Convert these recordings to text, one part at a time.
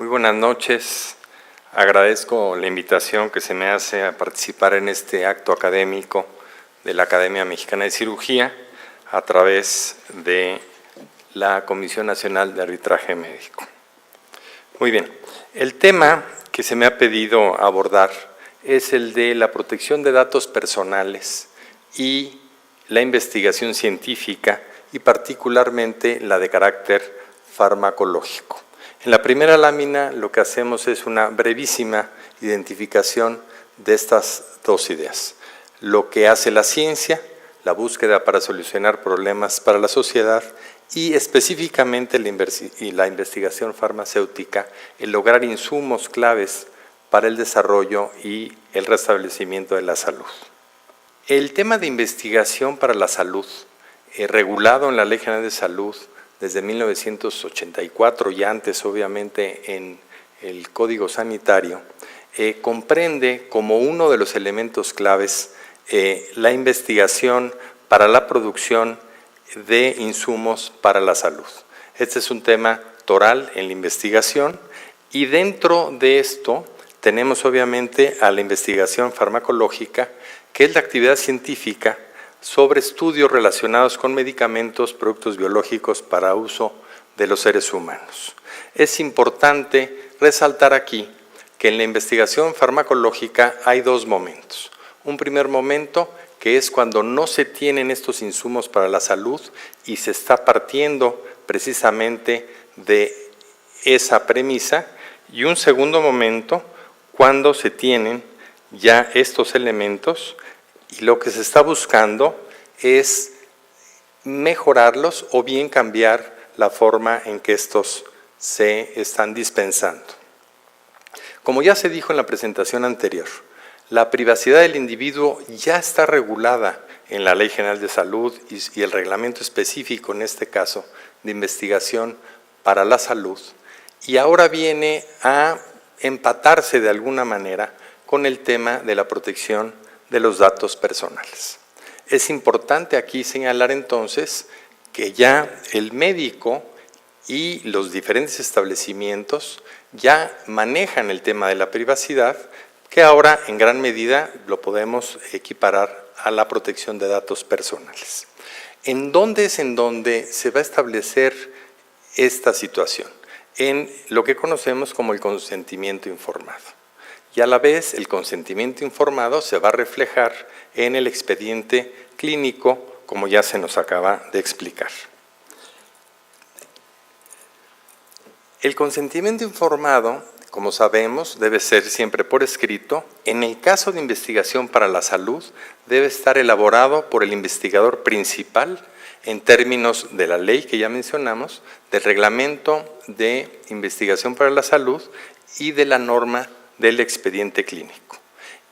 Muy buenas noches. Agradezco la invitación que se me hace a participar en este acto académico de la Academia Mexicana de Cirugía a través de la Comisión Nacional de Arbitraje Médico. Muy bien, el tema que se me ha pedido abordar es el de la protección de datos personales y la investigación científica y particularmente la de carácter farmacológico. En la primera lámina lo que hacemos es una brevísima identificación de estas dos ideas. Lo que hace la ciencia, la búsqueda para solucionar problemas para la sociedad y específicamente la investigación farmacéutica, el lograr insumos claves para el desarrollo y el restablecimiento de la salud. El tema de investigación para la salud, regulado en la Ley General de Salud, desde 1984 y antes obviamente en el Código Sanitario, comprende como uno de los elementos claves la investigación para la producción de insumos para la salud. Este es un tema toral en la investigación y dentro de esto tenemos obviamente a la investigación farmacológica, que es la actividad científica sobre estudios relacionados con medicamentos, productos biológicos para uso de los seres humanos. Es importante resaltar aquí que en la investigación farmacológica hay dos momentos. Un primer momento que es cuando no se tienen estos insumos para la salud y se está partiendo precisamente de esa premisa, y un segundo momento cuando se tienen ya estos elementos y lo que se está buscando es mejorarlos o bien cambiar la forma en que estos se están dispensando. Como ya se dijo en la presentación anterior, la privacidad del individuo ya está regulada en la Ley General de Salud y el reglamento específico, en este caso, de investigación para la salud, y ahora viene a empatarse de alguna manera con el tema de la protección de los datos personales. Es importante aquí señalar entonces que ya el médico y los diferentes establecimientos ya manejan el tema de la privacidad, que ahora en gran medida lo podemos equiparar a la protección de datos personales. ¿En dónde es en donde se va a establecer esta situación? En lo que conocemos como el consentimiento informado. Y a la vez el consentimiento informado se va a reflejar en el expediente clínico, como ya se nos acaba de explicar. El consentimiento informado, como sabemos, debe ser siempre por escrito. En el caso de investigación para la salud, debe estar elaborado por el investigador principal en términos de la ley que ya mencionamos, del reglamento de investigación para la salud y de la norma del expediente clínico.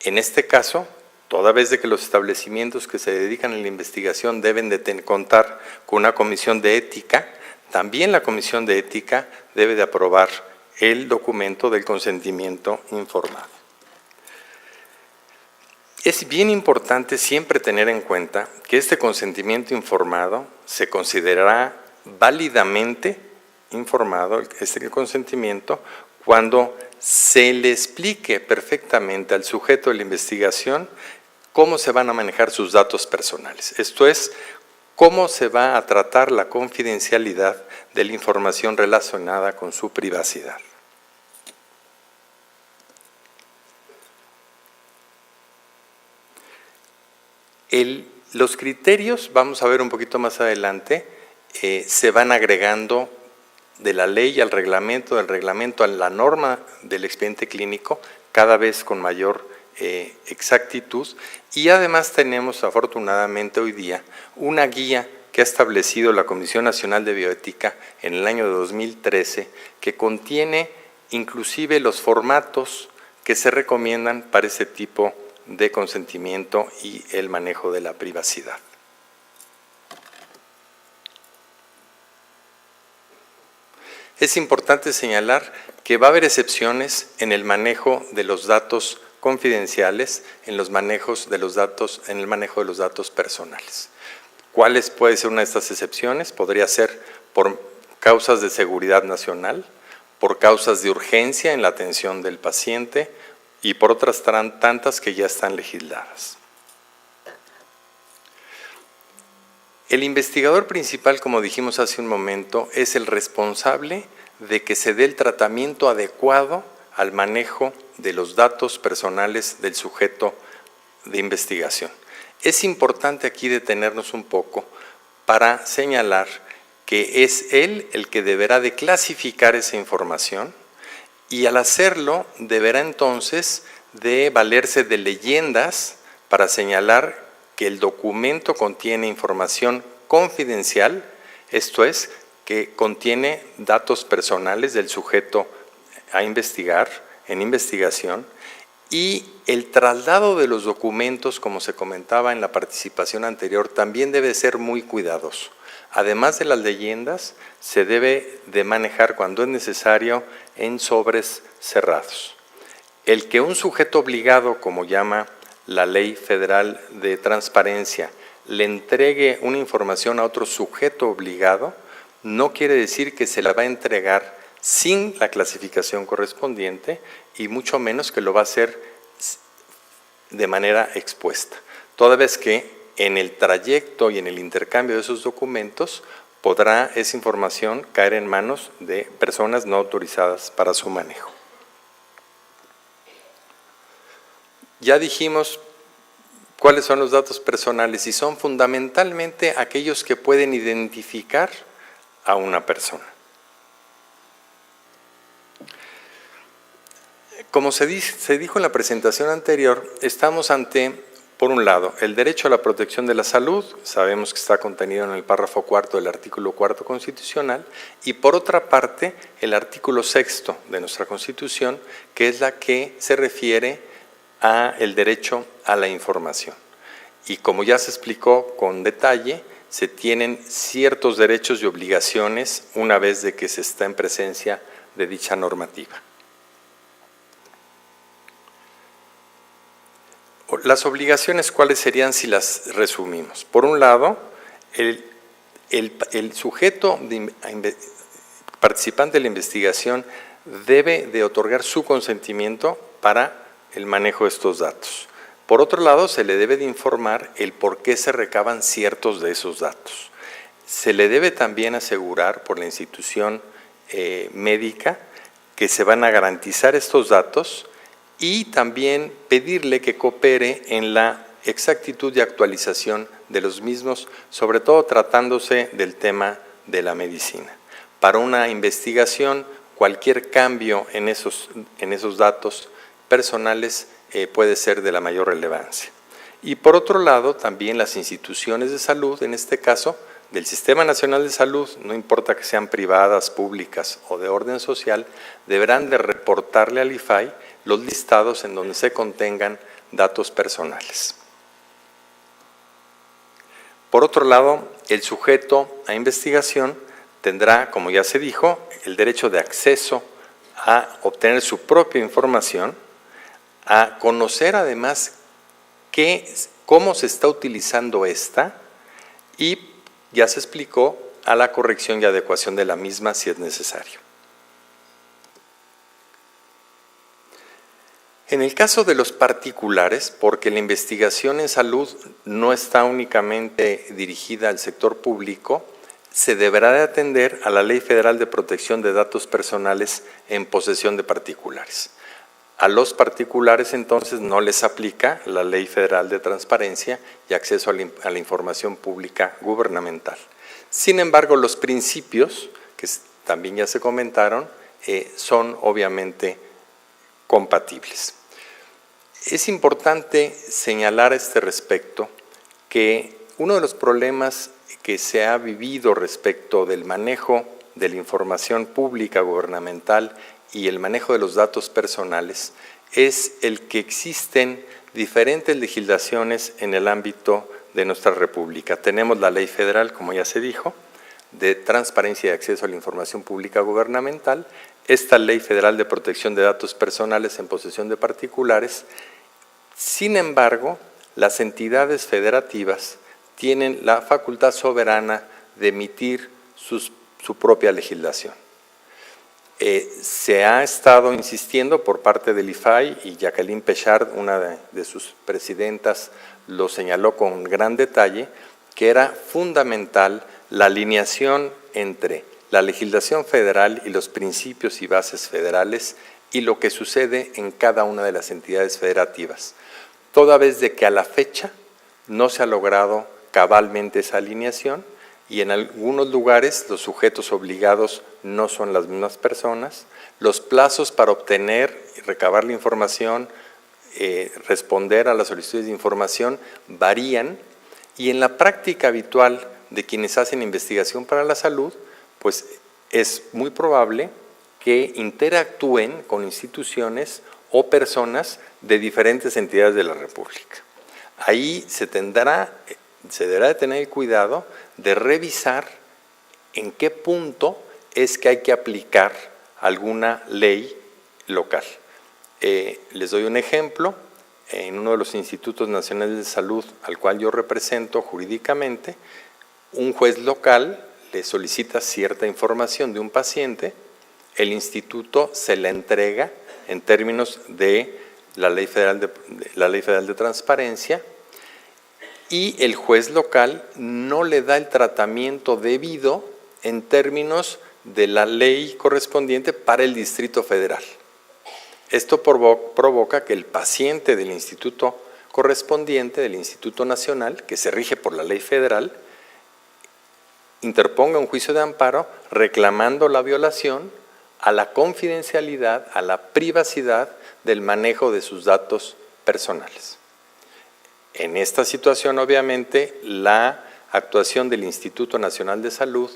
En este caso, toda vez de que los establecimientos que se dedican a la investigación deben de contar con una comisión de ética, también la comisión de ética debe de aprobar el documento del consentimiento informado. Es bien importante siempre tener en cuenta que este consentimiento informado se considerará válidamente informado, este consentimiento, cuando se le explique perfectamente al sujeto de la investigación cómo se van a manejar sus datos personales. Esto es, cómo se va a tratar la confidencialidad de la información relacionada con su privacidad. Los criterios, vamos a ver un poquito más adelante, se van agregando de la ley al reglamento, del reglamento a la norma del expediente clínico, cada vez con mayor exactitud, y además tenemos afortunadamente hoy día una guía que ha establecido la Comisión Nacional de Bioética en el año de 2013, que contiene inclusive los formatos que se recomiendan para ese tipo de consentimiento y el manejo de la privacidad. Es importante señalar que va a haber excepciones en el manejo de los datos confidenciales, en el manejo de los datos personales. ¿Cuáles puede ser una de estas excepciones? Podría ser por causas de seguridad nacional, por causas de urgencia en la atención del paciente y por otras tantas que ya están legisladas. El investigador principal, como dijimos hace un momento, es el responsable de que se dé el tratamiento adecuado al manejo de los datos personales del sujeto de investigación. Es importante aquí detenernos un poco para señalar que es él el que deberá de clasificar esa información y al hacerlo deberá entonces de valerse de leyendas para señalar que el documento contiene información confidencial, esto es, que contiene datos personales del sujeto a investigar, en investigación, y el traslado de los documentos, como se comentaba en la participación anterior, también debe ser muy cuidadoso. Además de las leyendas, se debe de manejar cuando es necesario en sobres cerrados. El que un sujeto obligado, como llama la Ley Federal de Transparencia, le entregue una información a otro sujeto obligado, no quiere decir que se la va a entregar sin la clasificación correspondiente y mucho menos que lo va a hacer de manera expuesta. Toda vez que en el trayecto y en el intercambio de esos documentos podrá esa información caer en manos de personas no autorizadas para su manejo. Ya dijimos cuáles son los datos personales y son fundamentalmente aquellos que pueden identificar a una persona. Como se dijo en la presentación anterior, estamos ante, por un lado, el derecho a la protección de la salud, sabemos que está contenido en el párrafo cuarto del artículo 4 constitucional, y por otra parte, el artículo 6 de nuestra Constitución, que es la que se refiere a el derecho a la información. Y como ya se explicó con detalle, se tienen ciertos derechos y obligaciones una vez de que se está en presencia de dicha normativa. Las obligaciones, ¿cuáles serían si las resumimos? Por un lado, el sujeto participante de la investigación debe de otorgar su consentimiento para el manejo de estos datos. Por otro lado, se le debe de informar el por qué se recaban ciertos de esos datos. Se le debe también asegurar por la institución médica que se van a garantizar estos datos y también pedirle que coopere en la exactitud y actualización de los mismos, sobre todo tratándose del tema de la medicina. Para una investigación, cualquier cambio en esos datos personales puede ser de la mayor relevancia. Y por otro lado, también las instituciones de salud, en este caso, del Sistema Nacional de Salud, no importa que sean privadas, públicas o de orden social, deberán de reportarle al IFAI los listados en donde se contengan datos personales. Por otro lado, el sujeto a investigación tendrá, como ya se dijo, el derecho de acceso a obtener su propia información, a conocer además cómo se está utilizando esta y ya se explicó a la corrección y adecuación de la misma si es necesario. En el caso de los particulares, porque la investigación en salud no está únicamente dirigida al sector público, se deberá de atender a la Ley Federal de Protección de Datos Personales en posesión de particulares. A los particulares entonces no les aplica la Ley Federal de Transparencia y Acceso a la Información Pública Gubernamental. Sin embargo, los principios, que también ya se comentaron, son obviamente compatibles. Es importante señalar a este respecto que uno de los problemas que se ha vivido respecto del manejo de la información pública gubernamental y el manejo de los datos personales es el que existen diferentes legislaciones en el ámbito de nuestra República. Tenemos la Ley Federal, como ya se dijo, de Transparencia y Acceso a la Información Pública Gubernamental, esta Ley Federal de Protección de Datos Personales en posesión de particulares. Sin embargo, las entidades federativas tienen la facultad soberana de emitir su propia legislación. Se ha estado insistiendo por parte del IFAI, y Jacqueline Pechard, una de sus presidentas, lo señaló con gran detalle, que era fundamental la alineación entre la legislación federal y los principios y bases federales y lo que sucede en cada una de las entidades federativas, toda vez de que a la fecha no se ha logrado cabalmente esa alineación y en algunos lugares los sujetos obligados no son las mismas personas, los plazos para obtener y recabar la información, responder a las solicitudes de información varían, y en la práctica habitual de quienes hacen investigación para la salud, pues es muy probable que interactúen con instituciones o personas de diferentes entidades de la República. Ahí se deberá de tener el cuidado de revisar en qué punto es que hay que aplicar alguna ley local. Les doy un ejemplo. En uno de los institutos nacionales de salud al cual yo represento jurídicamente, un juez local le solicita cierta información de un paciente, el instituto se la entrega en términos de la Ley Federal de Transparencia, y el juez local no le da el tratamiento debido en términos de la ley correspondiente para el Distrito Federal. Esto provoca que el paciente del instituto correspondiente, del Instituto Nacional, que se rige por la ley federal, interponga un juicio de amparo reclamando la violación a la confidencialidad, a la privacidad del manejo de sus datos personales. En esta situación, obviamente, la actuación del Instituto Nacional de Salud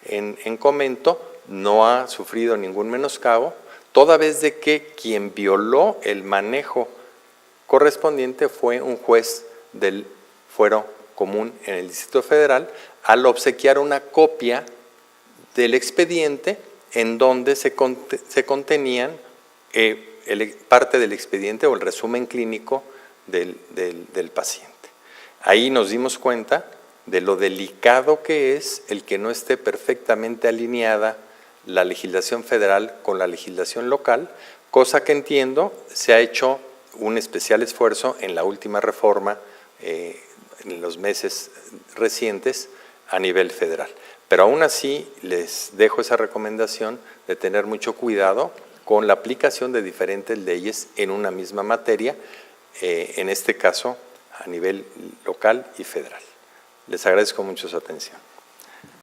en comento no ha sufrido ningún menoscabo, toda vez de que quien violó el manejo correspondiente fue un juez del fuero común en el Distrito Federal, al obsequiar una copia del expediente en donde se contenían parte del expediente o el resumen clínico del paciente. Ahí nos dimos cuenta de lo delicado que es el que no esté perfectamente alineada la legislación federal con la legislación local, cosa que entiendo se ha hecho un especial esfuerzo en la última reforma en los meses recientes a nivel federal. Pero aún así les dejo esa recomendación de tener mucho cuidado con la aplicación de diferentes leyes en una misma materia, en este caso a nivel local y federal. Les agradezco mucho su atención.